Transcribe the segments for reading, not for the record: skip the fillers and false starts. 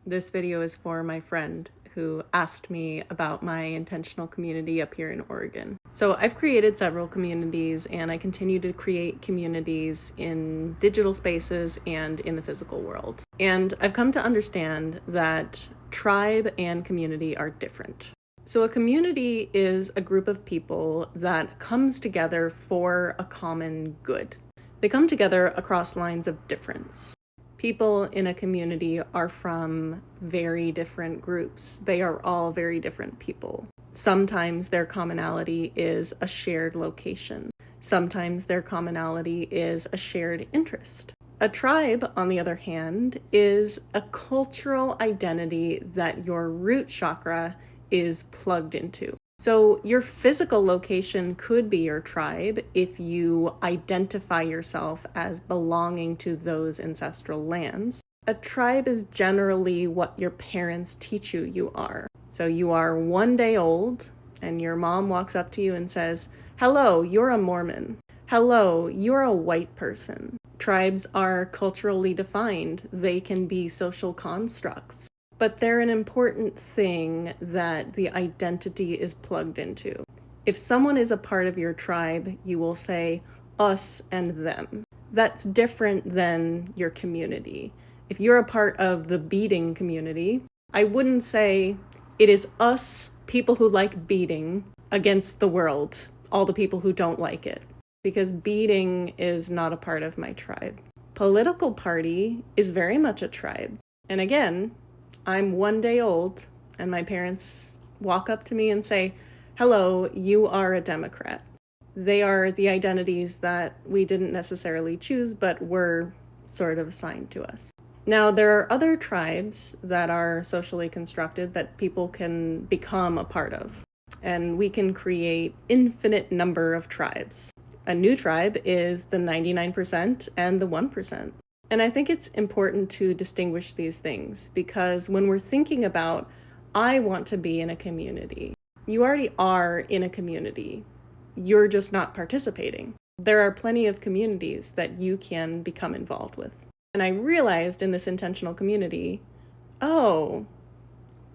This video is for my friend who asked me about my intentional community up here in Oregon. So I've created several communities and I continue to create communities in digital spaces and in the physical world. And I've come to understand that tribe and community are different. So a community is a group of people that comes together for a common good. They come together across lines of difference. People in a community are from very different groups. They are all very different people. Sometimes their commonality is a shared location. Sometimes their commonality is a shared interest. A tribe, on the other hand, is a cultural identity that your root chakra is plugged into. So your physical location could be your tribe if you identify yourself as belonging to those ancestral lands. A tribe is generally what your parents teach you are. So you are 1 day old and your mom walks up to you and says, "Hello, you're a Mormon. Hello, you're a white person." Tribes are culturally defined. They can be social constructs. But they're an important thing that the identity is plugged into. If someone is a part of your tribe, you will say us and them. That's different than your community. If you're a part of the beading community, I wouldn't say it is us, people who like beading, against the world, all the people who don't like it, because beading is not a part of my tribe. Political party is very much a tribe. And again, I'm 1 day old and my parents walk up to me and say, "Hello, you are a Democrat." They are the identities that we didn't necessarily choose, but were sort of assigned to us. Now, there are other tribes that are socially constructed that people can become a part of, and we can create infinite number of tribes. A new tribe is the 99% and the 1%. And I think it's important to distinguish these things because when we're thinking about, I want to be in a community, you already are in a community. You're just not participating. There are plenty of communities that you can become involved with. And I realized in this intentional community, oh,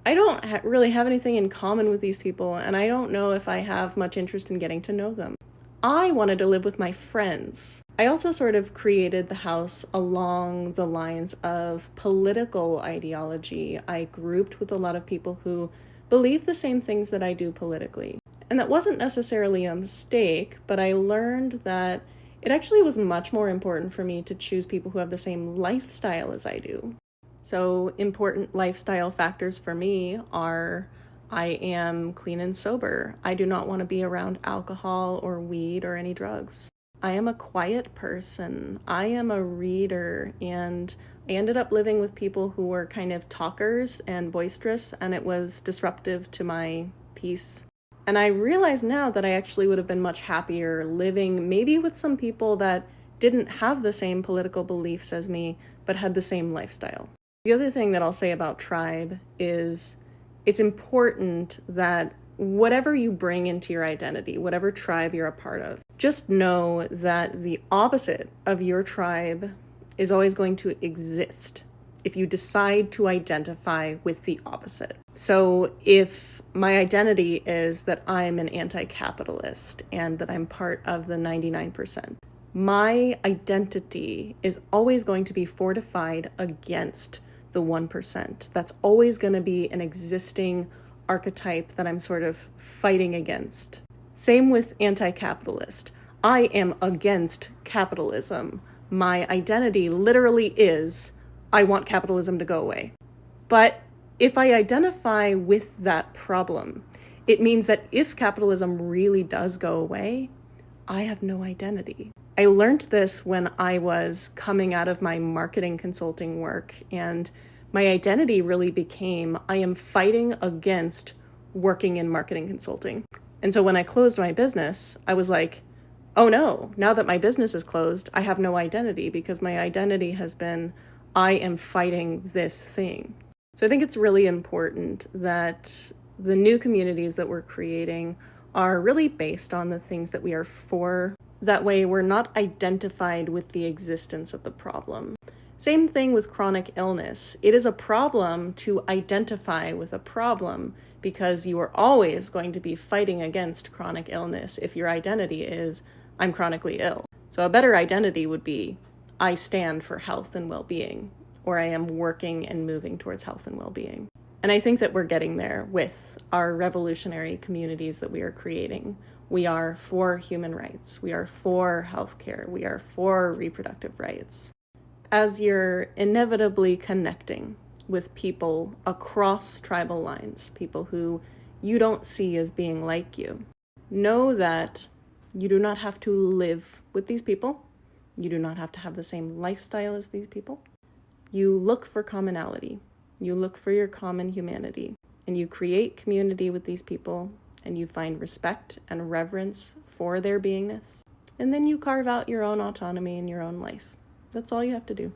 I don't really have anything in common with these people, and I don't know if I have much interest in getting to know them. I wanted to live with my friends. I also sort of created the house along the lines of political ideology. I grouped with a lot of people who believe the same things that I do politically. And that wasn't necessarily a mistake, but I learned that it actually was much more important for me to choose people who have the same lifestyle as I do. So important lifestyle factors for me are I am clean and sober. I do not want to be around alcohol or weed or any drugs. I am a quiet person. I am a reader, and I ended up living with people who were kind of talkers and boisterous, and it was disruptive to my peace. And I realize now that I actually would have been much happier living maybe with some people that didn't have the same political beliefs as me, but had the same lifestyle. The other thing that I'll say about tribe is it's important that whatever you bring into your identity, whatever tribe you're a part of, just know that the opposite of your tribe is always going to exist if you decide to identify with the opposite. So if my identity is that I'm an anti-capitalist and that I'm part of the 99%, my identity is always going to be fortified against the 1%. That's always going to be an existing archetype that I'm sort of fighting against. Same with anti-capitalist. I am against capitalism. My identity literally is, I want capitalism to go away. But if I identify with that problem, it means that if capitalism really does go away, I have no identity. I learned this when I was coming out of my marketing consulting work, and my identity really became, I am fighting against working in marketing consulting. And so when I closed my business, I was like, oh no, now that my business is closed, I have no identity because my identity has been, I am fighting this thing. So I think it's really important that the new communities that we're creating are really based on the things that we are for. That way we're not identified with the existence of the problem. Same thing with chronic illness. It is a problem to identify with a problem because you are always going to be fighting against chronic illness if your identity is, I'm chronically ill. So a better identity would be, I stand for health and well-being, or I am working and moving towards health and well-being. And I think that we're getting there with our revolutionary communities that we are creating. We are for human rights. We are for healthcare. We are for reproductive rights. As you're inevitably connecting with people across tribal lines, people who you don't see as being like you, know that you do not have to live with these people. You do not have to have the same lifestyle as these people. You look for commonality. You look for your common humanity, and you create community with these people, and you find respect and reverence for their beingness. And then you carve out your own autonomy in your own life. That's all you have to do.